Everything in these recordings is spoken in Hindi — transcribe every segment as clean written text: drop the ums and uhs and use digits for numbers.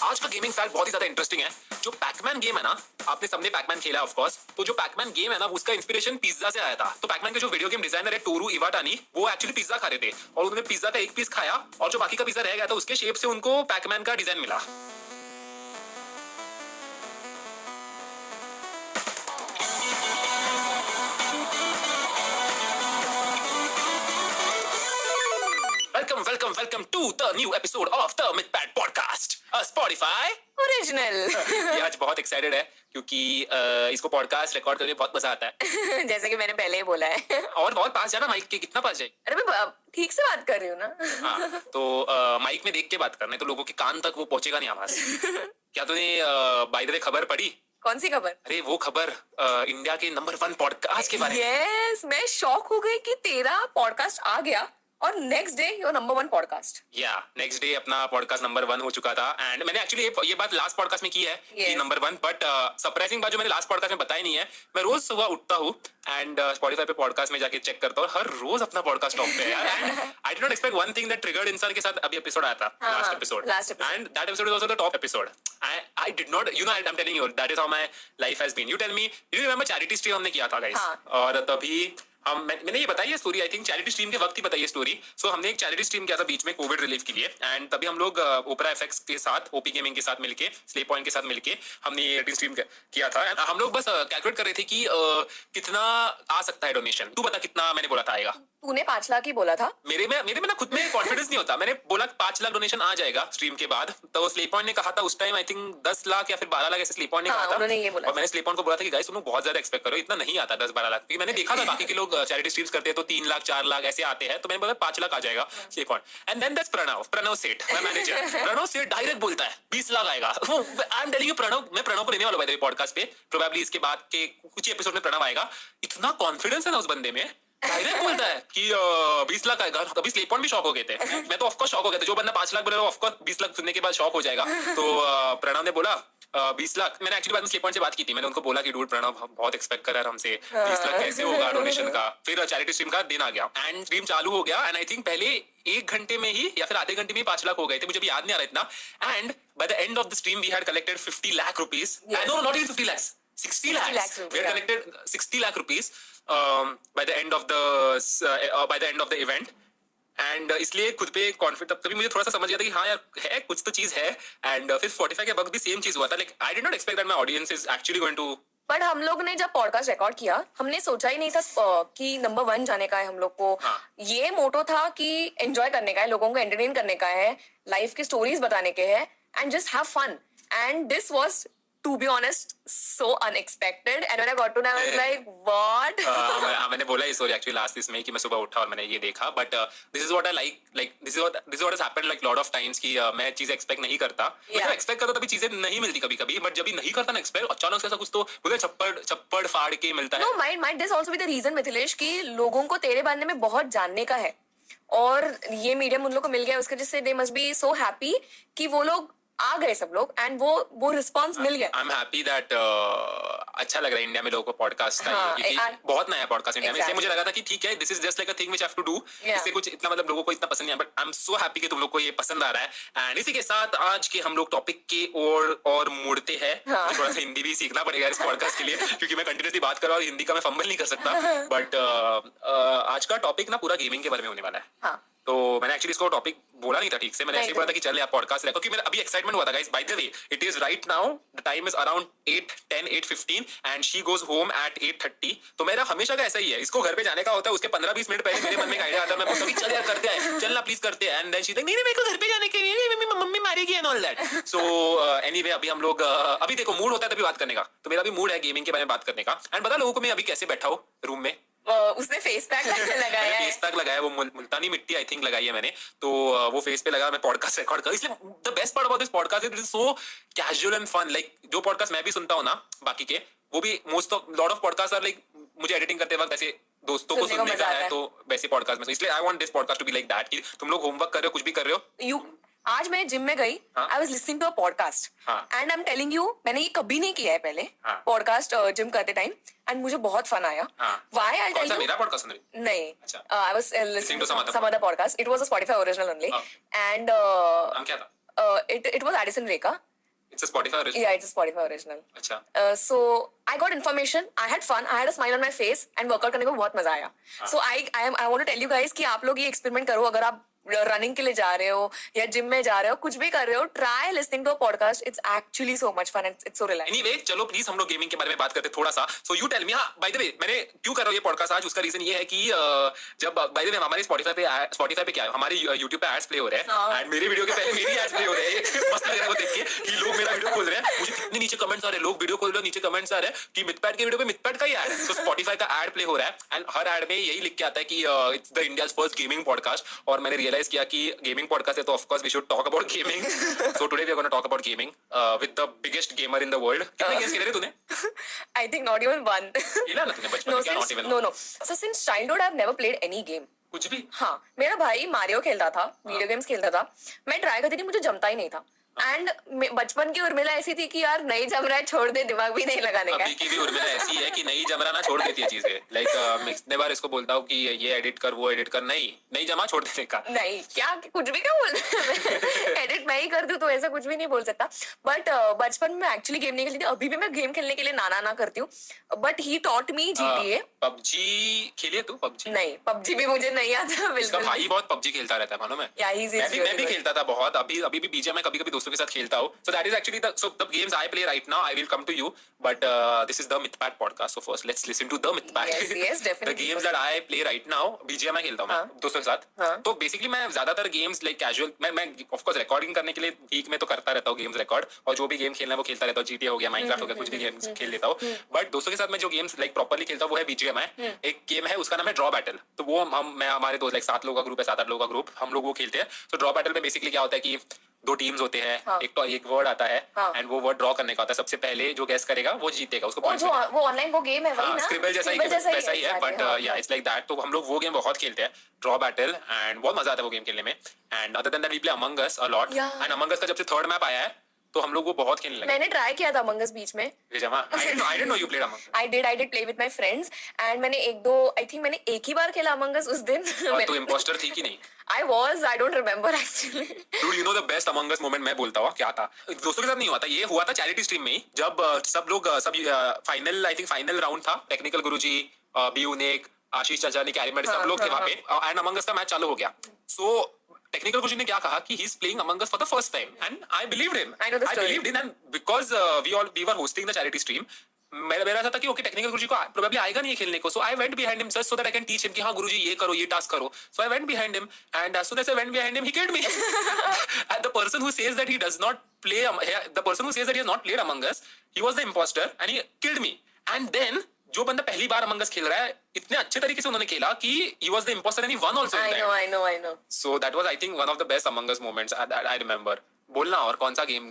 आज का गेमिंग फैक्ट बहुत ही ज्यादा इंटरेस्टिंग है। जो पैकमैन गेम है ना, आपने सबने पैकमैन खेला ऑफ कोर्स, तो जो पैकमैन गेम है ना उसका इंस्पिरेशन पिज्जा से आया था। तो पैकमैन के जो वीडियो गेम डिजाइनर है टोरू इवाटानी, वो एक्चुअली पिज्जा खा रहे थे और उन्होंने पिज्जा का एक पीस खाया और जो बाकी का पिज्जा रह गया था उसके शेप से उनको पैकमैन का डिजाइन मिला। Welcome to the new episode of the MythPad podcast, a Spotify original. ये आज बहुत एक्साइटेड है क्योंकि इसको पॉडकास्ट रिकॉर्ड करने में बहुत मजा आता है। जैसे कि मैंने पहले ही बोला है। और बहुत पास जाना माइक के, कितना पास जाए? अरे मैं ठीक से बात कर रही हूँ ना। हाँ, तो माइक में देख के बात करना है तो लोगों के कान तक वो पहुंचेगा नहीं आवाज। क्या तूने बाय द वे खबर पढ़ी? कौन सी खबर? अरे वो खबर इंडिया के नंबर 1 पॉडकास्ट के बारे में। यस, मैं शॉक हो गई कि तेरा पॉडकास्ट आ गया और next day your number 1 podcast. या नेक्स्ट डे अपना पॉडकास्ट नंबर 1 हो चुका था एंड मैंने एक्चुअली ये बात लास्ट पॉडकास्ट में की है कि नंबर 1, बट सरप्राइजिंग बात जो मैंने लास्ट पॉडकास्ट में बताई नहीं है, मैं रोज सुबह उठता हूँ एंड स्पॉटिफाई पे पॉडकास्ट में जाके चेक करता हूँ, हर रोज अपना पॉडकास्ट टॉप पे है यार। And I did not expect one thing that triggered इंसान के साथ अभी एपिसोड आया था, last episode, and that episode was also the top episode. I did not, you know, I'm telling you, that is how my life has been. You tell me, you remember charity stream हमने किया था guys, और तभी मैंने ये बताई है story, I think charity stream के वक्त ही बताई है स्टोरी। सो हमने एक चैरिटी स्ट्रीम किया था बीच में कोविड रिलीफ के लिए एंड तभी हम लोग ओपरा एफएक्स के साथ, ओपी गेमिंग के साथ मिलके, स्लेप पॉइंट के साथ मिलके हमने ये चैरिटी स्ट्रीम किया था एंड हम लोग बस कैलकुलेट कर रहे थे कि कितना आ सकता है डोनेशन। तू बता कितना मैंने बोला था आएगा? तूने 5 लाख ही बोला था। मेरे में ना खुद में कॉन्फिडेंस नहीं होता। मैंने बोला 5 लाख डोनेशन आ जाएगा स्ट्रीम के बाद, तो स्लेप पॉइंट ने कहा था उस टाइम आई थिंक 10 लाख या फिर 12 लाख ऐसे स्लेप पॉइंट ने कहा था। उन्होंने ये बोला और मैंने स्लेप पॉइंट को बोला था कि गाइस तुम लोग बहुत ज्यादा एक्सपेक्ट करो, इतना नहीं आता 10-12 लाख, क्योंकि मैंने देखा था बाकी के लोग चैरिटी स्ट्रीम्स करते हैं तो 3 लाख 4 लाख ऐसे आते हैं, तो मैंने बोला 5 लाख आ जाएगा slap point. And then that's Pranav Seth, my manager Pranav सेठ डायरेक्ट बोलता है 20 लाख आएगा। I am telling you Pranav, मैं प्रणव को लेने वाला हूं पॉडकास्ट पे, प्रोबेबली इसके बाद के कुछ एपिसोड में प्रणव आएगा। इतना कॉन्फिडेंस है ना उस बंदे में, डायरेक्ट बोलता है कि 20 लाख आएगा। तभी स्लेप पॉइंट भी शॉक हो गए थे, मैं तो ऑफकोर्स शॉक हो गया था। जो बंदा 5 लाख बोल रहा है ऑफकोर्स 20 लाख सुनने के बाद शॉक हो जाएगा। तो प्रणव ने बोला 20 लाख। मैंने एक्चुअली बाद में स्लेप पॉइंट से बात की थी, मैंने उनको बोला कि डूड प्रणव बहुत एक्सपेक्ट कर रहा है हमसे, 20 लाख कैसे होगा डोनेशन का। फिर चैरिटी स्ट्रीम का दिन आ गया एंड स्ट्रीम चालू हो गया एंड आई थिंक पहले 1 घंटे में ही या फिर आधे घंटे में ही 5 लाख हो गए थे, मुझे भी याद नहीं आ रहा इतना। And by the end of the stream we had collected 50 lakh rupees. No, not even 50 lakh, 60 lakhs. We had collected 60 lakh rupees by the end of the event. And इसलिए खुद पे कॉन्फिडेंस, तभी मुझे थोड़ा सा समझ गया था कि हाँ यार है कुछ तो चीज है। एंड फिर Spotify के वक्त भी सेम चीज हुआ था, like I did not expect that my audience is actually going to. But हम लोग ने जब पॉडकास्ट रिकॉर्ड किया हमने सोचा ही नहीं था कि नंबर 1 जाने का है हम लोग को। ये मोटो था कि एंजॉय करने का है, लोगों को एंटरटेन करने का है, लाइफ की स्टोरीज बताने के हैं and just have fun. And this was to be honest so unexpected and when I got to know I was like what? मैंने बोला ये स्टोरी एक्चुअली लास्ट इसमें कि मैं सुबह उठा और मैंने ये देखा, but this is what I like this is what has happened like lot of times कि मैं चीजें एक्सपेक्ट नहीं करता। मैं एक्सपेक्ट करता तभी चीजें नहीं मिलती कभी-कभी, बट जब भी नहीं करता ना एक्सपेक्ट, अचानक से ऐसा कुछ तो मुझे चप्पड़ फाड़ के मिलता है। No, might this also be the reason Mithilesh कि लोगों को तेरे बारे में बहुत जानने का है और ये मीडियम उन लोग को मिल गया, उसके जिससे they must be so happy कि वो लोग आ गए सब लोग एंड वो रिस्पांस मिल गया। आई एम हैप्पी दैट अच्छा लग रहा है इंडिया में लोगों को पॉडकास्ट का, क्योंकि बहुत नया पॉडकास्ट इंडिया में, इसलिए मुझे लगा था कि ठीक है this is just like a thing which I have to do. इससे कुछ इतना मतलब लोगों को इतना पसंद नहीं है, but I am so happy कि तुम लोग को ये पसंद आ रहा है। एंड इसी के साथ आज के हम लोग टॉपिक की और मुड़ते हैं। थोड़ा सा हिंदी भी सीखना पड़ेगा इस पॉडकास्ट के लिए क्योंकि मैं कंटिन्यूसली बात कर रहा हूँ, हिंदी का मैं फंबल नहीं कर सकता। बट आज का टॉपिक ना पूरा गेमिंग के बारे में होने वाला है। तो मैंने एक्चुअली इसको टॉपिक बोला नहीं था ठीक से, मैंने ऐसे बोला था कि चल यार पॉडकास्ट रखो, क्योंकि मेरा अभी एक्साइटमेंट हुआ था guys. By the way it is right now the time is around 8:15 and she goes home at 8:30। तो मेरा हमेशा का ऐसा ही है, इसको घर पे जाने का होता है उसके 15-20 मिनट पहले मेरे मन में एक आइडिया आता है, मैं बोलता हूं चल यार करते हैं, चलना प्लीज करते हैं। एंड देन शी थिंक नहीं मेरे को घर पे जाने के लिए मम्मी मारेगी and all that. So anyway अभी हम लोग अभी देखो मूड होता है तभी बात करने का, तो मेरा भी मूड है गेमिंग के बारे में बात करने का। एंड बता लोगों को मैं अभी कैसे बैठा हूं रूम में। उसने फेस पैक लगाया है, फेस पैक लगाया, वो मुल्तानी मिट्टी आई थिंक लगाई है मैंने, तो वो फेस पे लगा, मैं पॉडकास्ट रिकॉर्ड कर। इसलिए the best part about this podcast is so casual and fun. Like जो पॉडकास्ट मैं भी सुनता हूँ ना बाकी के, वो भी most of lot of podcast are like मुझे एडिटिंग करते वक्त ऐसे दोस्तों को सुनने का है, तो वैसे पॉडकास्ट में, इसलिए I want this podcast to be like that कि तुम लोग होमवर्क कर रहे हो, कुछ भी कर रहे हो। आज मैं जिम में गई, I was listening to a podcast and I am telling you, मैंने ये कभी नहीं किया है पहले पॉडकास्ट जिम करते टाइम, एंड मुझे बहुत फन आया। व्हाई आई टेल यू, मेरा पॉडकास्ट सुन रही? नहीं, I was listening to some other podcast, it was a Spotify original only, and नाम क्या था? It was Addison Rekha It's a Spotify original. Yeah, it's a Spotify original. अच्छा. So I got information, I had fun, I had a smile on my face and workout करने में बहुत मजा आया. So I want to tell you guys कि आप लोग ये experiment करो अगर आप रनिंग के लिए जा रहे हो या जिम में जा रहे हो कुछ भी कर रहे हो try listening to a podcast it's actually so much fun it's so relaxing. Anyway चलो प्लीज हम लोग गेमिंग के बारे में बात करते हैं थोड़ा सा. So you tell me. हाँ बाय द वे मैंने क्यों कर रहा हूँ ये पॉडकास्ट आज उसका रीजन ये है कि जब बाय द वे हमारे स्पॉटिफाई पे क्या है हमारे यूट्यूब पे एड्स प्ले हो रहे हैं एंड मेरे वीडियो के पहले मेरी एड्स प्ले हो रहे हैं. मस्त लग रहा है वो देख के कि लोग मेरा वीडियो खोल रहे हैं. मुझे कितने नीचे कमेंट्स आ रहे हैं लोग वीडियो खोल रहे हैं नीचे कमेंट्स आ रहे हैं कि मिथपैड के वीडियो पे मिथपैड का ही ऐड है. सो स्पॉटिफाई का ऐड प्ले हो रहा है एंड हर ऐड में यही लिख के आता है कि it's the India's first gaming podcast. और मैंने रियलाइज किया कि गेमिंग पॉडकास्ट है तो of course we should talk about gaming. So today we are gonna talk about gaming with the biggest gamer in the world. कितने गेम्स खेले थे तूने? I think not even one. खेला ना तूने बचपन में? क्या not even? No so since childhood I have never played any game. कुछ भी? हाँ मेरा भाई मारियो खेलता था वीडियो गेम्स खेलता था. मैं ट्राई करती थी मुझे जमता ही नहीं था. एंड बचपन की उर्मिला ऐसी थी कि यार नहीं जम रहा है छोड़ दे दिमाग भी नहीं लगाने का. अभी की भी उर्मिला ऐसी है कि नहीं जम रहा ना छोड़ देती है चीजें. लाइक मैं कितने बार इसको बोलता हूँ कि ये एडिट कर वो एडिट कर नहीं जमा छोड़ देने का. नहीं क्या कुछ भी क्या बोल एडिट मैं ही कर दूं तो ऐसा कुछ भी नहीं बोल सकता. बट बचपन में एक्चुअली गेम नहीं खेलती थी. अभी भी मैं गेम खेलने के लिए ना करती हूँ. But he taught me GTA. PUBG खेलिए तू? पबजी नहीं पबजी भी मुझे नहीं आता इसका बिल्कुल. भाई बहुत पबजी खेलता रहता है मालूम है. Yeah, he's मैं भी खेलता था बहुत. अभी भी बीजे में कभी कभी दोस्तों के साथ खेलता हूँ. So that is actually the games I play right now. I will come to you, but this is the Mythpad podcast. So first, let's listen to the Mythpad. Yes, definitely. The games that I play right now, BGMI खेलता हूँ मैं दोस्तों के साथ. तो basically मैं ज्यादातर games like casual मैं of course recording करने के लिए week में तो करता रहता हूँ games record. और जो भी game खेलना है वो खेलता रहता हूँ. GTA हो गया, Minecraft हो गया, कुछ भी games खेल लेता हूँ. But दोस्तों के साथ मैं जो games like properly खेलता हूँ वो है BGMI. एक game है उसका नाम है Draw Battle. तो वो मैं हमारे दोस्त like 7 लोगों का ग्रुप है, 7-8 लोगों का ग्रुप, हम लोग वो खेलते हैं. तो Draw Battle में basically क्या होता है कि 2 टीम्स होते हैं. एक वर्ड आता है एंड वो वर्ड ड्रॉ करने का होता है. सबसे पहले जो गैस करेगा वो जीतेगा, उसको पॉइंट्स मिलेंगे. वो ऑनलाइन वो गेम है वही ना स्क्रिबल जैसा ही है बट या इट्स लाइक दैट. तो हम लोग वो गेम बहुत खेलते हैं ड्रॉ बैटल एंड बहुत मजा आता है वो गेम खेलने में. And other than that we play Among Us a lot. And Among Us का जब से 3rd मैप आया है तो हम लोग वो बहुत खेलने लगे. मैंने ट्राई किया था अमंग अस बीच में. I didn't know you played Among Us. I did play with my friends and मैंने मैंने एक ही बार खेला अमंग अस उस दिन. और तू imposter थी कि नहीं? I don't remember actually. Dude, you know the best Among Us moment मैं बोलता हूँ क्या था. दोस्तों के साथ नहीं हुआ था, ये हुआ था चैरिटी स्ट्रीम में ही. जब सब लोग फाइनल राउंड था. टेक्निकल गुरुजी, बीयूनेक, आशीष चंचलानी, कैरीमेड सब लोग थे वहाँ पे एंड अमंग अस का मैच चालू हो गया. सो टेक्निकल कोच ने क्या कहा कि he is playing among us for the first time and I believed him. I know the story. I believed in and because we were hosting the charity stream. मेरा ऐसा था कि ओके टेक्निकल गुरुजी को प्रोबेबली आएगा नहीं खेलने को. So I went behind him so that I can teach him कि हाँ गुरुजी ये करो, ये टास्क करो. So I went behind him and as soon as I went behind him he killed me. And the person who says that he does not play the person who says that he has not played Among Us he was the impostor and he killed me. And then जो बंदा पहली बार अमंग अस खेल रहा है इतने अच्छे तरीके से उन्होंने खेला कि he was the imposter and he won also. I know. So that was I think one of the best Among Us moments I remember. बोलना और कौन सा गेम?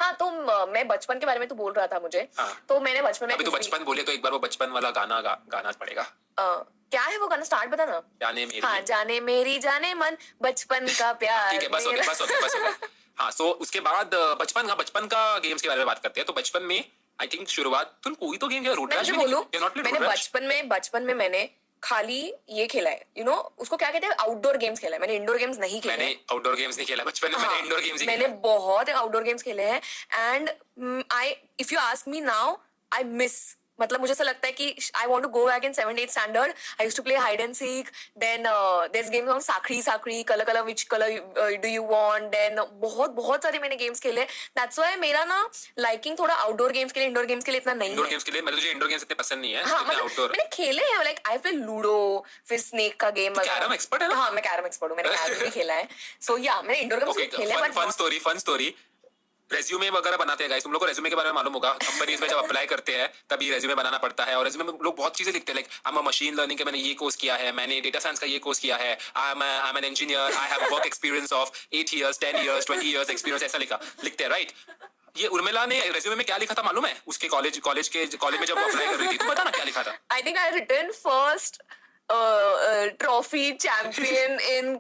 हाँ तो मैं बचपन के बारे में तो बोल रहा था मुझे. तो मैंने बचपन में अभी तो बचपन बोले तो एक बार वो बचपन वाला गाना पड़ेगा. क्या है वो गाना स्टार्ट बता ना. जाने मेरी. हाँ जाने मेरी जाने मन बचपन का प्यार. ठीक है बस हो गया. हाँ सो उसके बाद बचपन का गेम्स के बारे में बात करते हैं. तो बचपन में आई थिंक शुरुआत तुम कोई तो गेम खेला रूट रैश. मैंने बचपन में मैंने खाली ये खेला है यू नो उसको क्या कहते हैं आउटडोर गेम्स खेला है. मैंने इंडोर गेम्स नहीं खेले. मैंने आउटडोर गेम्स नहीं खेला बचपन में. मैंने इंडोर गेम्स ही मैंने बहुत आउटडोर गेम्स खेले हैं and if you ask me now I miss मतलब मुझे ऐसा लगता है कि I want to go back in 7th 8th standard. I used to play hide and seek. Then there games on साखरी colour which colour do you want. देन बहुत सारे मैंने गेम्स खेले. दैट्स व्हाई मेरा ना लाइकिंग थोड़ा आउटडोर गेम्स के लिए इंडोर गेम्स के लिए इतना नहीं है. इंडोर गेम्स के लिए मुझे इंडोर गेम्स इतने पसंद नहीं है. हाँ, आउटडोर मैंने खेले हैं लाइक आई प्ले लूडो फिर स्नेक का गेम. कैरम एक्सपर्ट है ना? हाँ मैं कैरम एक्सपर्ट हूँ. मैंने कैरम भी खेला है. सो या मैंने इंडोर गेम्स खेले हैं. फन स्टोरी रेज्यूमे वगैरह बनाते हैं गाइस. तुम लोग को रेज्यूमे के बारे में मालूम होगा. कंपनीज में जब अप्लाई करते हैं तभी रेज्यूमे बनाना पड़ता है. और रेज्यूमे में लोग बहुत चीजें लिखते हैं like I am machine learning के मैंने ये कोर्स किया है, मैंने डेटा साइंस का ये कोर्स किया है, I am an engineer, I have work experience of 8 years 10 years 20 years experience. ऐसा लिखते हैं राइट. ये उर्मिला ने रेज्यूमे में क्या लिखा था मालूम है? उसके कॉलेज में जब अप्लाई कर रही थी. तो बता ना क्या लिखा था. I think I written first trophy champion in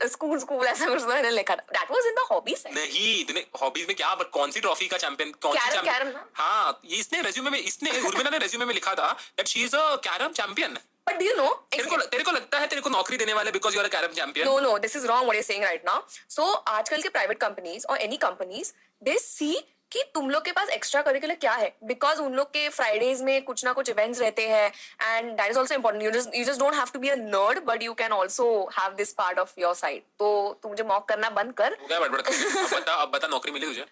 school ऐसा कुछ मैंने लिखा था. That was in the hobbies. नहीं तूने हॉबीज में क्या कौन सी ट्रॉफी का चैंपियन कौन सी चैंपियन? हाँ इसने उर्मिला ने रेज्यूमे में लिखा था that she is a carrom champion. But do you know? तेरे को लगता है तेरे को नौकरी देने वाले because you are a carrom champion? No, this is wrong what you're saying right now. So आजकल के private companies or any companies they see कि तुम लोग के पास एक्स्ट्रा करिकुलर क्या है, बिकॉज उन लोग के फ्राइडेज में कुछ ना कुछ इवेंट्स रहते हैं and that is also important. You just don't have to be a nerd but you can also have this part of your side. तो तू मुझे मॉक करना बंद कर. क्या बड़बड़ कर रही है? अब बता नौकरी मिली तुझे?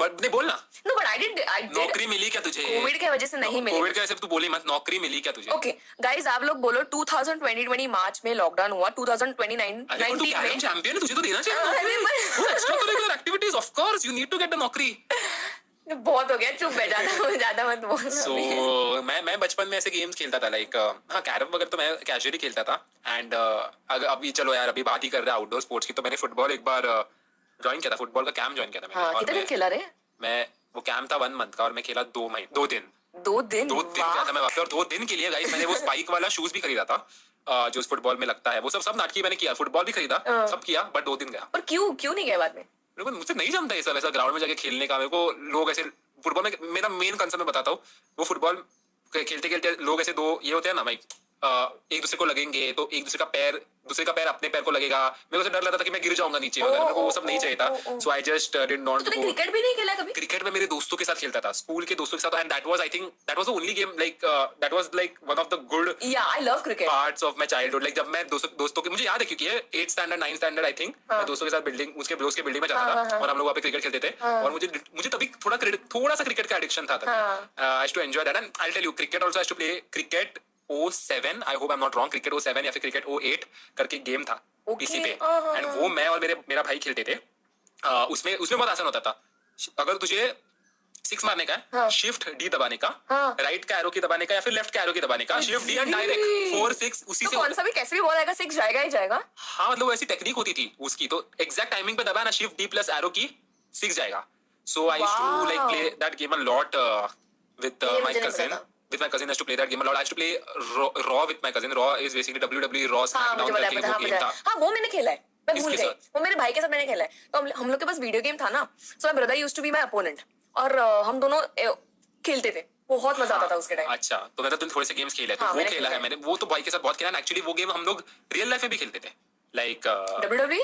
बट नहीं बोलना. नो बट आई डिड नौकरी मिली क्या तुझे? कोविड की वजह से नहीं मिली. कोविड की वजह से तू बोली मत. नौकरी मिली क्या तुझे? ओके गाइस, आप लोग बोलो 2020 मार्च में लॉकडाउन हुआ. 2029 अरे तू 19 कैरम में चैंपियन है, तुझे तो देना चाहिए. अरे पर- extra curricular activities of course you need to get the नौकरी. बहुत हो गया, चुप बैठ. ज्यादा मत बोल. सो मैं बचपन में ऐसे गेम्स खेलता था लाइक हाँ कैरम वगैरह तो मैं कैजुअली खेलता था. एंड अगर अभी चलो यार अभी बात ही कर रहे हैं आउटडोर स्पोर्ट्स की, तो मैंने फुटबॉल एक बार ज्वाइन किया था. फुटबॉल का कैंप ज्वाइन किया था मैंने. हाँ, और कितने दिन खेला रे? मैं वो कैंप था 1 मंथ का और मैं खेला 2 दिन. 2 दिन. 2 दिन गया था मैं वहाँ पे. और 2 दिन के लिए गाइस मैंने वो स्पाइक वाला शूज भी खरीदा था जो उस फुटबॉल में लगता है. वो सब नाटकी मैंने किया. फुटबॉल भी खरीदा, सब किया, बट 2 दिन गया. पर क्यों नहीं गया बाद में? मेरे को मुझसे नहीं जमता ये सब ऐसा ग्राउंड में जाके खेलने का. मेरे को लोग ऐसे फुटबॉल में मेरा मेन कंसर्न मैं बताता हूँ. वो फुटबॉल खेलते खेलते लोग ऐसे दो ये होते हैं ना भाई, एक दूसरे को लगेंगे तो एक दूसरे का पैर अपने पैर को लगेगा. मेरे को डर लगता था कि मैं गिर जाऊंगा नीचे वगैरह. मेरे को वो सब नहीं चाहिए था. सो आई जस्ट डिड नॉट तूने क्रिकेट भी नहीं खेला कभी? क्रिकेट में मेरे दोस्तों के साथ खेलता था, स्कूल के दोस्तों के साथ. And that was I think that was the only game like that was like one of the good या I love cricket parts of my childhood. Like जब मैं दोस्तों के, मुझे याद है क्योंकि 8th standard 9th standard I think, मैं दोस्तों के साथ बिल्डिंग उसके दोस्त के बिल्डिंग में जाता था और हम लोग वहाँ पे क्रिकेट खेलते थे. और मुझे तभी थोड़ा सा क्रिकेट का एडिक्शन था. I used to enjoy that. And I will tell you cricket also I used to play cricket 07, I hope I am not wrong, cricket 07 या फिर क्रिकेट 08 करके गेम था पीसी पे. एंड वो मैं और मेरा भाई खेलते थे. उसमें बहुत आसान होता था. अगर तुझे 6 मारने का है, शिफ्ट डी दबाने का, राइट का एरो की दबाने का या फिर लेफ्ट का एरो की दबाने का, शिफ्ट डी एंड डायरेक्ट 4 6 उसी से. कौन सा भी कैसे भी बॉल आएगा 6 जाएगा ही जाएगा. हाँ मतलब ऐसी टेक्निक होती थी उसकी. तो एग्जैक्ट टाइमिंग पे दबाना, शिफ्ट डी प्लस एरो की 6 जाएगा. So I used to like play that game a lot with my cousin. With my cousin, I used to play that game a lot. I used to play Raw with my cousin. Raw is basically WWE Raw SmackDown करके वो गेम था. हाँ वो मैंने खेला है. मैं भूल किसके गई. वो मेरे भाई के साथ मैंने खेला है. तो हम लोग के पास वीडियो गेम था ना. So my brother used to be my opponent और हम दोनों खेलते थे. बहुत मजा आता था उसके टाइम. अच्छा तो मैंने तो थोड़े से गेम्स खेले थे. वो खेला है मैंने. वो तो भाई के साथ बहुत खेला है. एक्चुअली वो गेम हम लोग रियल लाइफ में भी खेलते थे. Like WWE.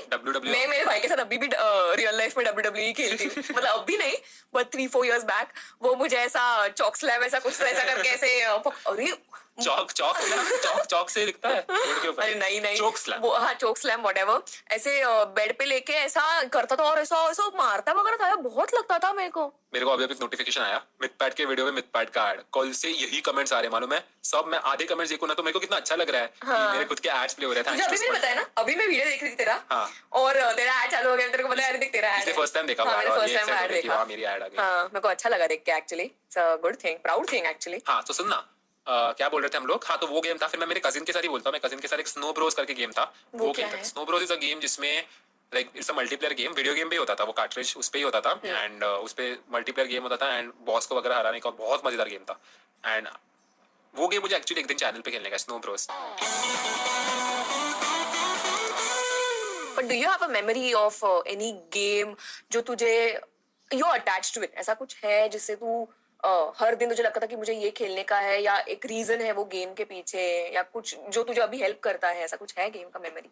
मैं मेरे भाई के साथ अभी भी रियल लाइफ में WWE खेलती हूँ. मतलब अभी नहीं बट 3-4 years बैक. वो मुझे ऐसा चॉक स्लैम ऐसा कुछ ऐसा करके ऐसे अरे चौक से लिखता है रोड के ऊपर. अरे नहीं चोक स्लैम. वो हाँ चोक स्लैम व्हाटएवर. ऐसे बेड पे लेके ऐसा करता था और ऐसा मारता वगैरह था. बहुत लगता था मेरे को. अभी एक नोटिफिकेशन आया मिथपैट के वीडियो में. मिथपैट का एड कल से यही कमेंट्स आ रहे हैं मालूम है सब. मैं आधे कमेंट्स देखूं ना तो मेरे को कितना अच्छा लग रहा है कि मेरे खुद के एड्स प्ले हो रहे थे. अभी मैंने बताया ना, अभी मैं वीडियो देख रही थी तेरा और तेरा एड चालू हो गया. तेरे को पता है देख तेरा एड फर्स्ट टाइम देखा. मैंने फर्स्ट टाइम एड देखा. मेरी एड आ गई. हां मेरे को अच्छा लगा देख के. Actually it's a good thing, proud thing actually. हां तो सुनना क्या बोल रहे थे हम लोग. हाँ तो वो गेम था. फिर मैं मेरे कजिन के साथ ही बोलता हूँ. मैं कजिन के साथ एक स्नो ब्रोस करके गेम था. वो गेम था Snow Bros is a game जिसमें like it's a multiplayer game. Video game भी होता था. वो कार्ट्रिज उस पे ही होता था. एंड उस पे मल्टीप्लेयर गेम होता था एंड बॉस को वगैरह हराने का बहुत मजेदार गेम था. एंड वो गेम मुझे एक्चुअली एक दिन चैनल पे खेलने का, snow bros. But do you have a memory of any game जो तुझे you are attached to it? ऐसा कुछ है जिससे तू हर दिन तुझे लगता था कि मुझे ये खेलने का है, या एक रीजन है वो गेम के पीछे, या कुछ जो तुझे अभी हेल्प करता है? ऐसा कुछ है गेम का मेमोरी?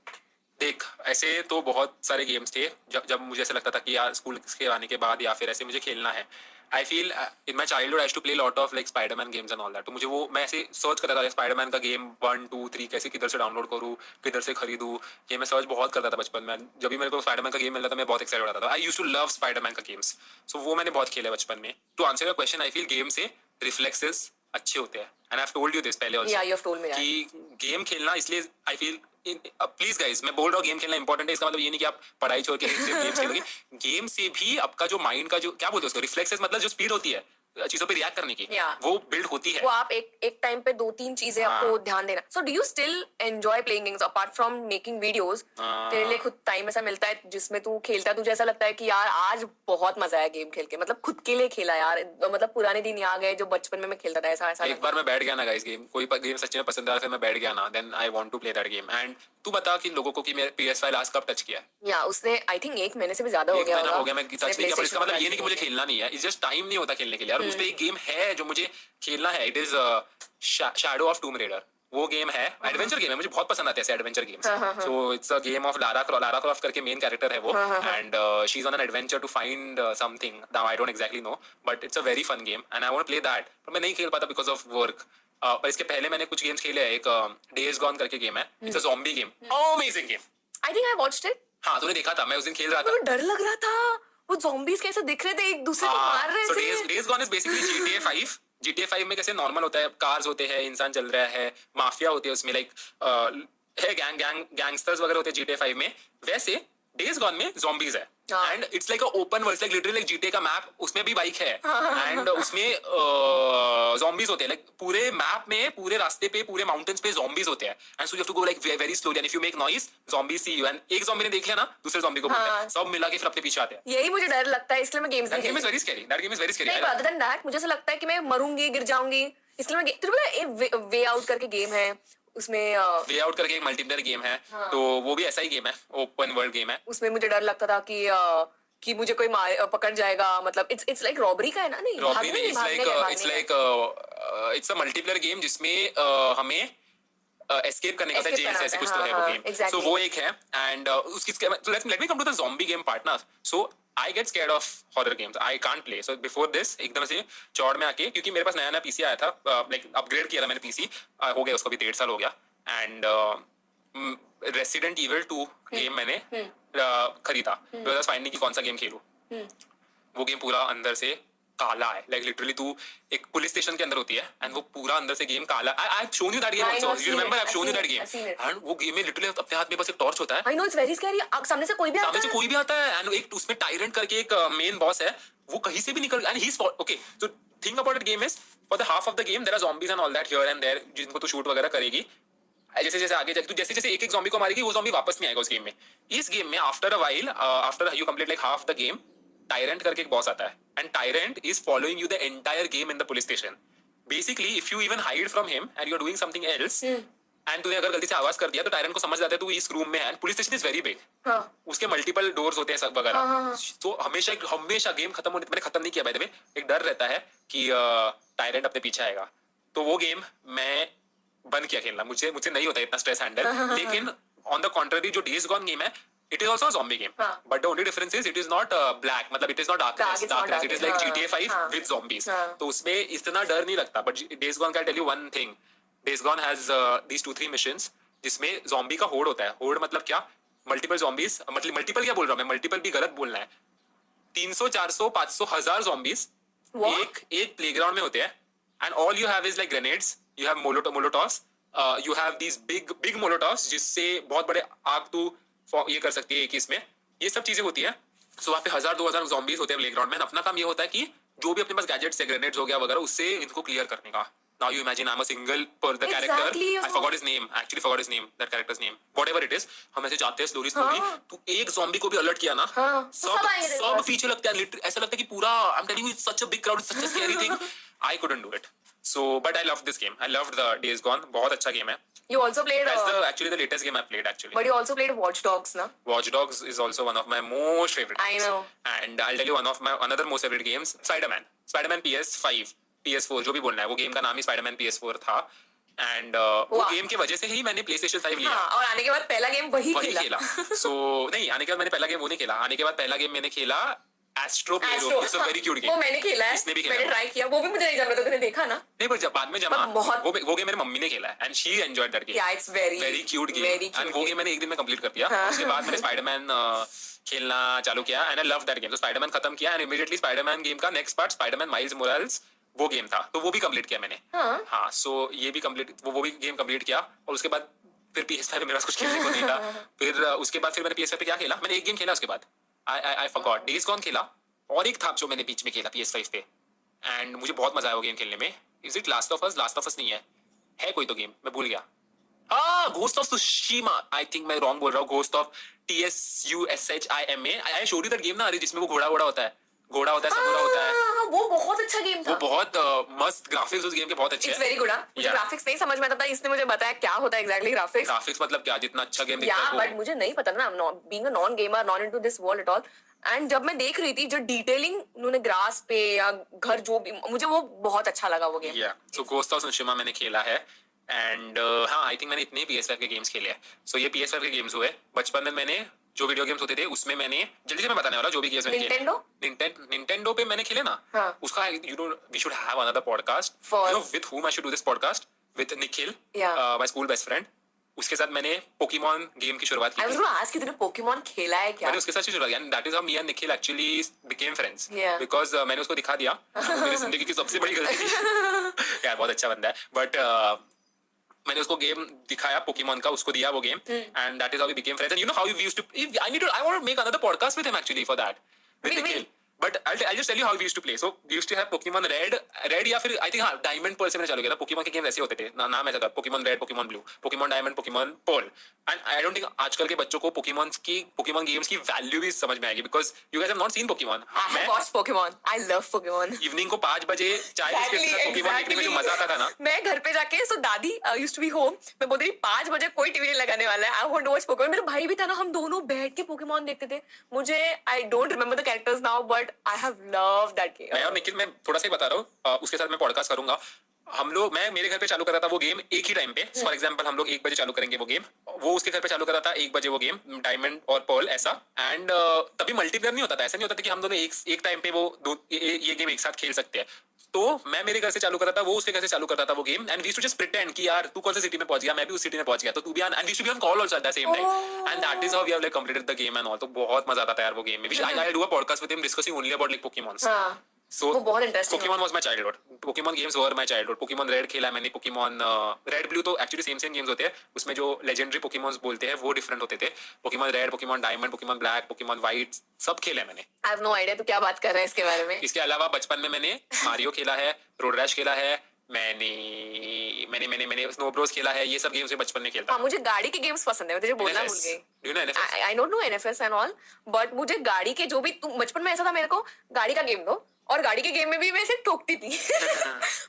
देख ऐसे तो बहुत सारे गेम्स थे जब मुझे ऐसा लगता था कि यार स्कूल के आने के बाद या फिर ऐसे मुझे खेलना है. I feel in my childhood I used to play lot of like Spiderman games and all that. तो मुझे वो मैं ऐसे सर्च करता था स्पाइडरमैन का गेम 1 2 3 कैसे किधर से डाउनलोड करूँ, किधर से खरीदूँ. ये मैं सर्च बहुत करता था बचपन में. जब भी मेरे को स्पाइडरमैन का गेम मिलता था मैं बहुत एक्साइटेड होता था. I used to love Spiderman का गेम्स. सो वो मैंने बहुत खेले बचपन में. To answer your question I feel game से रिफ्लेक्सेस अच्छे होते हैं. And I have told you this पहले या यू हैव टोल्ड मी कि गेम खेलना इसलिए आई फील प्लीज गाइस मैं बोल रहा हूँ गेम खेलना इंपॉर्टेंट है. इसका मतलब ये नहीं कि आप पढ़ाई छोड़ के सिर्फ गेम्स खेलोगे. गेम से भी आपका जो माइंड का जो क्या बोलते हैं उसको रिफ्लेक्सेस मतलब जो स्पीड होती है चीजों पे रिएक्ट करने की वो बिल्ड होती है. वो आप एक टाइम पे 2-3 चीजें आपको ध्यान देना. So do you still enjoy playing games apart from making videos? तेरे लिए खुद टाइम ऐसा मिलता है जिसमें तू खेलता है, तुझे ऐसा लगता है कि यार आज बहुत मजा आया गेम खेल के, मतलब खुद के लिए खेला यार, मतलब पुराने दिन आ गए जो बचपन में मैं खेलता था? ऐसा एक बार मैं बैठ गया ना गाइस गेम, कोई गेम सच्ची में पसंद आया फिर मैं बैठ गया ना, then I want to play that game. And तू बता कि लोगों को कि मेरे PS5 लास्ट कब टच किया है? या उसने आई थिंक 1 महीने से भी ज्यादा हो गया होगा. हो गया मैं टच नहीं किया. पर इसका मतलब ये नहीं कि मुझे खेलना नहीं है. इट्स जस्ट टाइम नहीं होता खेलने के लिए. और उस पे एक गेम है जो मुझे खेलना है. It is Shadow of Tomb Raider. वो गेम है, एडवेंचर गेम है, मुझे बहुत पसंद आते हैं ऐसे adventure games. So it's a game of Lara Croft करके मेन कैरेक्टर है वो, and she is on an adventure to find something, now I don't exactly know, but it's a very fun game and I want to play that, पर मैं नहीं खेल पाता बिकॉज ऑफ वर्क. पर इसके पहले मैंने कुछ गेम्स खेले हैं. एक डेज गॉन करके गेम है, it's a zombie game, amazing game. I think I watched it. हाँ, तूने देखा था, मैं उस दिन खेल रहा था. मुझे डर लग रहा था, वो zombies कैसे दिख रहे थे, एक दूसरे को मार रहे so थे. Days Gone is basically GTA 5. GTA 5 में कैसे नॉर्मल होता है, कार्स होते हैं, इंसान चल रहा है, माफिया होती है उसमें, लाइक है गैंगस्टर्स वगैरह होते हैं GTA 5 में. वैसे डेज गॉन में zombies है, हाँ. And it's like a open world, like literally like GTA का मैप, उसमें भी बाइक है, एंड उसमें zombies होते हैं, लाइक पूरे मैप में, पूरे रास्ते पे, पूरे माउंटेन्स पे zombies होते हैं, and so you have to go like very slowly, and if you make noise zombies see you, and एक zombie ने देख लिया ना, दूसरे zombie को बोलते हैं, सब मिला के फिर अपने पीछे आते हैं. यही मुझे डर लगता है, इसलिए मैं गेम्स That नहीं game is खेलती. very scary. That game is very scary. नहीं, other than that, मुझे ऐसा लगता है कि मैं मरूंगी, गिर जाऊंगी, इसलिए मैं तुझे पता है एक वे आउट करके गेम है, उसमें वे आउट करके एक मल्टीप्लेयर गेम है, तो वो भी ऐसा ही गेम है, ओपन वर्ल्ड गेम है. उसमें मुझे डर लगता था कि मुझे कोई पकड़ जाएगा, मतलब इट्स लाइक रॉबरी का है ना. नहीं, रॉबरी भागने नहीं, नहीं, इट्स भागने like it's a multiplayer game जिसमें हमें एस्केप करने का होता है Escape जेल से, करना ऐसे कुछ होता तो है, है वो हाँ, गेम. exactly. सो वो एक है, एंड उसकी let me come to the zombie game part ना. So I get scared of horror games, I can't play. So before this एकदम से चौड़ में आके, क्योंकि मेरे पास नया नया पीसी आया था, लाइक अपग्रेड किया था मैंने पीसी, हो गया उसको भी 1.5 साल हो गया, एंड रेसिडेंट इविल 2 गेम मैंने खरीदा. तो बस फाइंडिंग की कौन सा गेम खेलूं. वो गेम पूरा अंदर से काला है, लाइक लिटरली तू एक पुलिस स्टेशन के अंदर होती है, एंड वो पूरा अंदर से गेम काला. I have shown you that game also, you remember I have shown you that game, and वो गेम में लिटरली अपने हाथ में बस एक टॉर्च होता है, I know it's very scary. सामने से कोई भी आता सामने से है. कोई भी आता है, एंड एक उसमें टायरेंट करके एक मेन बॉस है, वो कहीं से भी निकल, and he is okay. So think about it, game is for the half of the game there are zombies and all that here and there, जिनको तू शूट वगैरह करेगी. जैसे जैसे आगे जाके तू जैसे जैसे एक एक ज़ॉम्बी को मारेगी, वो ज़ॉम्बी वापस नहीं आएगा उस गेम में. इस गेम में after a while, after you complete like half the game, Tyrant करके एक बॉस आता है, and Tyrant is following you the entire game in the police station. Basically if you even hide from him and you are doing something else, and तूने अगर गलती से आवाज कर दिया, तो टायरेंट को समझ जाता है तू इस रूम में है, and police station is very big, उसके मल्टीपल डोर्स होते हैं सब वगैरह. तो हमेशा गेम खत्म होने, मैंने खत्म नहीं किया बाय द वे, एक डर रहता है कि टायरेंट अपने पीछे आएगा. तो वो गेम मैं बंद किया खेलना, मुझे नहीं होता इतना स्ट्रेस हैंडल. लेकिन ऑन द कॉन्ट्ररी जो डेज गॉन गेम है, it is also a zombie game, but the only difference is it is not black, मतलब it is not darkness, it is like GTA 5 with zombies. तो उसमें इतना डर नहीं लगता. but Days Gone can tell you one thing, Days Gone has these 2-3 missions जिसमें zombie का होड़ होता है. होड़ मतलब क्या, मल्टीपल zombies, मतलब मल्टीपल क्या बोल रहा हूँ मैं, मल्टीपल भी गलत बोलना है. 300 400 500 1000 zombies एक प्लेग्राउंड में होते हैं, and all you have is like grenades, you have molotovs, you have these big molotovs जिससे बहुत बड़े आग तू ये कर सकती है एक इसमें, ये सब चीजें होती है. सो वहाँ पे 1000-2000 zombies होते हैं प्लेग्राउंड में. अपना काम ये होता है कि जो भी अपने पास गैजेट्स है, ग्रेनेड्स हो गया वगैरह, उससे इनको क्लियर करने का. Now you imagine I'm a single per the character. I forgot his name. Actually forgot his name. That character's name. Whatever it is. हम ऐसे जाते हैं slowly. तू एक zombie को भी अलर्ट किया ना, सब पीछे लगते हैं. ऐसा लगता है कि पूरा I'm telling you it's such a big crowd, it's such a scary thing. I couldn't do it. So, but I loved this game. I loved the Days Gone. बहुत अच्छा game है. You also played. That's actually the latest game I played actually. But you also played Watch Dogs, na? Watch Dogs is also one of my most favorite games. I know. And I'll tell you one of my another most favorite games, Spider-Man. Spider-Man PS5, PS4 जो भी बोलना है, वो गेम का नाम ही Spider-Man PS4 था. एंड वो गेम की वजह से ही मैंने PlayStation 5 लिया. और आने के बाद पहला गेम वही खेला. So नहीं, आने के बाद मैंने पहला गेम वो नहीं खेला. आने के बाद पहला गेम मैंने खेला Astro Playroom. It's a very cute game. वो मैंने खेला है, इसने भी खेला, मैंने ट्राई किया, वो भी मुझे नहीं जमा था. तूने देखा ना? नहीं, पर जब बाद में जमा, वो गेम मेरी मम्मी ने खेला है, and she enjoyed that game. Yeah, it's very cute game. And वो गेम मैंने एक दिन में कंप्लीट कर दिया. उसके बाद मैंने Spider-Man खेलना चालू किया, and I loved that game. तो Spider-Man खत्म किया, and immediately Spider-Man गेम का next part, Spider-Man Miles Morales, वो गेम था, तो वो भी कंप्लीट किया मैंने. हाँ, so ये भी कंप्लीट, वो भी गेम कंप्लीट किया. और उसके बाद फिर PS5 में मेरे पास कुछ खेलने को नहीं था. फिर उसके बाद फिर मैंने PS5 पे क्या खेला, मैंने एक गेम खेला. उसके बाद I forgot, Days Gone खेला, और एक था जो मैंने बीच में खेला PS5 पे, एंड मुझे बहुत मजा आया वो गेम खेलने में. Is it last of us नहीं है कोई तो गेम, मैं भूल गया. घोस्ट ऑफ सुशीमा, आई थिंक मैं रॉन्ग बोल रहा हूँ. Ghost of TSUSHIMA. I showed you that game ना, अरे जिसमें वो घोड़ा होता है, सामुरा होता है. वो बहुत अच्छा गेम था. वो बहुत मस्त ग्राफिक्स उस गेम के बहुत अच्छे हैं. It's very good. मुझे ग्राफिक्स नहीं समझ में आता था, इसने मुझे बताया क्या होता है एग्जैक्टली ग्राफिक्स मतलब क्या, जितना अच्छा गेम दिखता है. बट मुझे नहीं पता ना, being a non gamer, not into this world at all. And जब मैं देख रही थी जो डिटेलिंग उन्होंने ग्रास पे या घर जो भी, मुझे वो बहुत अच्छा लगा वो गेम. सो घोस्ट ऑफ सुशीमा मैंने खेला है, एंड हाँ, आई थिंक मैंने इतने PS5 के गेम्स खेले हैं. सो ये PS5 के गेम्स हुए. बचपन में मैंने जो वीडियो गेम्स होते थे उसमें मैंने जल्दी से मैं बताने वाला जो भी गेम्स मैंने खेले. निंटेंडो पे मैंने खेले ना. हाँ. उसका you know we should have another podcast For- you know with whom I should do this podcast with Nikhil, Yeah. My school best friend. उसके साथ मैंने पोकेमॉन गेम की शुरुआत की I थी. was going to ask कि तूने पोकेमॉन खेला है क्या? मैंने उसके साथ ही शुरुआत की and that is how me and Nikhil actually became friends. Yeah. Because मैंने उसको दिखा दिया. वो मेरी जिंदगी की सबसे बड़ी गलती थी. यार बहुत अच्छा बंदा है. बट मैंने उसको गेम दिखाया पोकेमॉन का, उसको दिया वो game and that is how we became friends. And you know how we used to I want to make another podcast with him actually for that with We will. Nikhil. But I'll just tell you how we used to play. So we used to have Pokemon Red या फिर I think हाँ Diamond Pearl से मैंने चालू किया था. Pokemon के गेम वैसे होते थे. नाम ऐसा था Pokemon Red, Pokemon Blue, Pokemon Diamond, Pokemon Pearl. And I don't think आजकल के बच्चों को Pokemon games की वैल्यू भी समझ में आएगी because you guys have not seen Pokemon. I have watched Pokemon. I love Pokemon. Evening को 5 बजे चाय बिस्किट के साथ Pokemon देखने में जो मजा आता था ना. मैं घर पे जाके सो दादी यूज्ड टू बी होम. मैं बोलती थी 5 बजे कोई टीवी नहीं लगाने वाला है. I want to watch Pokemon. मेरा भाई भी था ना, हम दोनों बैठ के पोकेमॉन देखते थे. मुझे I don't remember the characters now but I have love that game. मैं और निखिल मैं थोड़ा सा ही बता रहा हूँ. उसके साथ मैं पॉडकास्ट करूंगा. हम लोग मैं मेरे घर पे चालू कर रहा था वो गेम एक ही टाइम पे. फॉर एग्जांपल हम लोग 1 बजे चालू करेंगे वो गेम. वो उसके घर पे चालू कर रहा था 1 बजे वो गेम डायमंड और पर्ल ऐसा. एंड तभी मल्टीप्लेयर नहीं होता था. ऐसा नहीं होता था कि हम दोनों एक टाइम पे वो ये गेम एक साथ खेल सकते हैं. तो मैं मेरे घर से चालू कर रहा था, वो उसके घर से चालू करता था वो game. And we used to just pretend कि यार तू कौन सी सिटी में पहुंच गया, मैं भी उस सिटी में पहुंच गया, तो तू भी and we used to be on call also at the same time. And that is how we have like completed the game and all. तो बहुत मजा आता था यार वो गेम में. I do a podcast with him discussing only about like Pokemons. हाँ. So वो बहुत interesting Pokemon was my childhood. Pokemon games were my childhood. Pokemon Red खेला मैंने. Pokemon Red Blue तो actually same games होते हैं. उसमें जो legendary Pokemons बोलते हैं वो different होते थे. Pokemon Red, Pokemon Diamond, Pokemon Black, Pokemon White सब खेला मैंने. I have no idea तू क्या बात कर रहा है इसके बारे में. इसके अलावा बचपन में मैंने Mario खेला है, Road Rash खेला है. मैंने स्नो ब्रोस खेला है. ये सब गेम्स में बचपन में खेलता. हाँ, मुझे गाड़ी के गेम्स पसंद है. मैं तुझे बोलना भूल गई. Do you know NFS? I don't know NFS and all, but मुझे गाड़ी के जो भी तू बचपन में ऐसा था, मेरे को गाड़ी का गेम दो और गाड़ी के गेम में भी मैं ऐसे टोकती थी.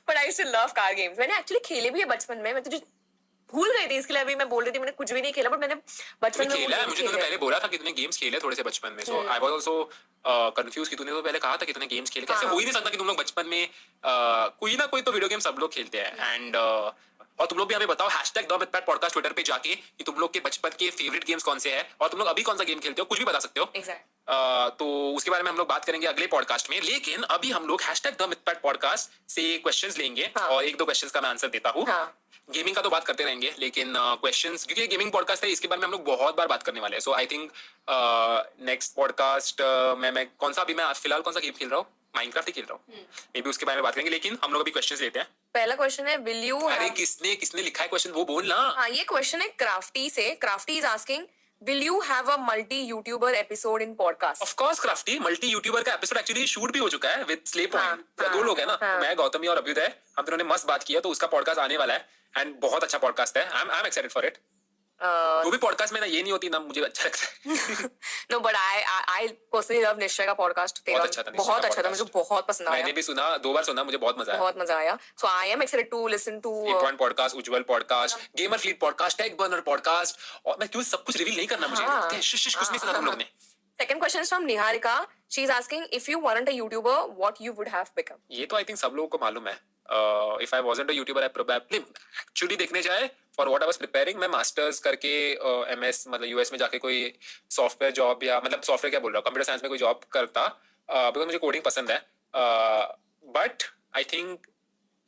But I still love car games. मैंने एक्चुअली खेले भी है बचपन में. मैं तुझे भूल गई थी इसके लिए. अभी मैं बोल रही थी मैंने कुछ भी नहीं खेला, बट मैंने बचपन में खेला है. मुझे तूने पहले बोला था कि तूने गेम्स खेले थोड़े से बचपन में. सो आई वाज आल्सो कंफ्यूज कि तूने तो पहले कहा था कि तूने गेम्स खेले. कैसे हो ही नहीं सकता कि तुम लोग बचपन में कोई ना कोई तो वीडियो गेम सब लोग खेलते हैं. एंड और तुम लोग भी हमें बताओ #TheMythPodcast ट्विटर पे जाके कि तुम लोग के बचपन के फेवरेट गेम्स कौन से हैं और तुम लोग अभी कौन सा गेम खेलते हो. कुछ भी बता सकते हो. तो उसके बारे में हम लोग बात करेंगे अगले पॉडकास्ट में. लेकिन अभी हम लोग #TheMythPodcast से क्वेश्चंस लेंगे. हाँ. और 1-2 क्वेश्चंस का मैं आंसर देता हूँ. हाँ. गेमिंग का तो बात करते रहेंगे लेकिन क्वेश्चंस क्योंकि गेमिंग पॉडकास्ट है इसके बारे में हम लोग बहुत बार बात करने वाले हैं. सो आई थिंक नेक्स्ट पॉडकास्ट मैं कौन सा अभी मैं फिलहाल कौन सा गेम खेल रहा हूँ, माइनक्राफ्ट ही खेल रहा हूँ. मे बी उसके बारे में बात करेंगे. लेकिन हम लोग अभी क्वेश्चंस लेते हैं. पहला क्वेश्चन है विल यू. अरे किसने लिखा है क्वेश्चन वो बोल ना. हाँ, ये क्वेश्चन है क्राफ्टी से. Crafty is asking will you have a multi YouTuber episode in podcast? Of course crafty. Multi YouTuber का एपिसोड एक्चुअली शूट भी हो चुका है विद स्ले पॉइंट. हाँ. 2 लोग हैं ना. मैं गौतमी और अभ्युदय. हम दोनों ने मस्त बात की है. तो उसका पॉडकास्ट आने वाला है एंड बहुत अच्छा पॉडकास्ट है. I am excited for it. वो भी पॉडकास्ट में ना ये नहीं होती ना मुझे अच्छा लगता है. No, but I personally love निश्चय का पॉडकास्ट. बहुत अच्छा था. बहुत अच्छा था. मुझे बहुत पसंद आया. मैंने भी सुना 2 बार सुना. मुझे बहुत मजा आया. बहुत मजा आया. So I am excited to listen to point podcast, Ujjwal podcast, gamer fleet podcast, tech burner podcast. और मैं क्यों सब कुछ रिवील नहीं करना मुझे. कुछ नहीं सुना तुम लोग ने. Second question is from Niharika. She is asking if you weren't a YouTuber, what you would have become. ये तो आई थिंक सब लोगों को मालूम है. If I wasn't a YouTuber, I probably actually देखने जाए for what I was preparing, मैं मास्टर्स करके MS मतलब US में जाके कोई सॉफ्टवेयर जॉब या मतलब सॉफ्टवेयर क्या बोल रहा हूँ कंप्यूटर साइंस में कोई जॉब करता. बिकॉज मुझे कोडिंग पसंद है. बट आई थिंक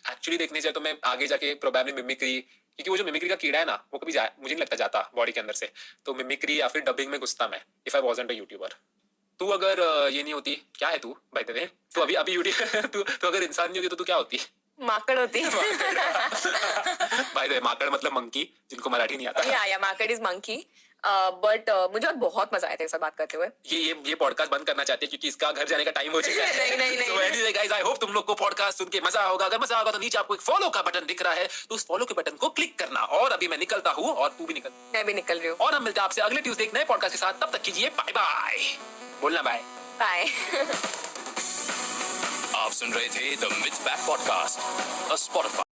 एक्चुअली देखने जाए तो मैं आगे जाके प्रोबेबली मिमिक्री, क्योंकि वो जो मिमिक्री का कीड़ा है ना वो कभी मुझे नहीं लगता जाता बॉडी के अंदर से. तो मिमिक्री या फिर डबिंग में घुसता मैं if I wasn't a YouTuber. तू अगर ये नहीं होती, क्या है तू बाय द वे? तू अभी यूट्यूब तू अगर इंसान नहीं होती तो तू क्या होती? माकड़ होती. बाय द वे माकड़ मतलब मंकी, जिनको मराठी नहीं आता. या माकड़ इज मंकी. बट मुझे बहुत मजा आया था इस बात करते हुए. ये पॉडकास्ट बंद करना चाहते हैं क्योंकि इसका घर जाने का टाइम हो चुका है. नहीं. So anyway guys, I hope तुम लोग को पॉडकास्ट सुन के मजा होगा. अगर मजा होगा तो नीचे आपको एक फॉलो का बटन दिख रहा है तो उस फॉलो के बटन को क्लिक करना. और अभी मैं निकलता हूँ और तू भी निकल. मैं भी निकल रही हूँ. और हम मिलते हैं आपसे अगले ट्यूसडे एक नए पॉडकास्ट के साथ. तब तक कीजिए बाय बाय. बोलना बाय. बाय. आप सुन रहे थे the myth back podcast, a Spotify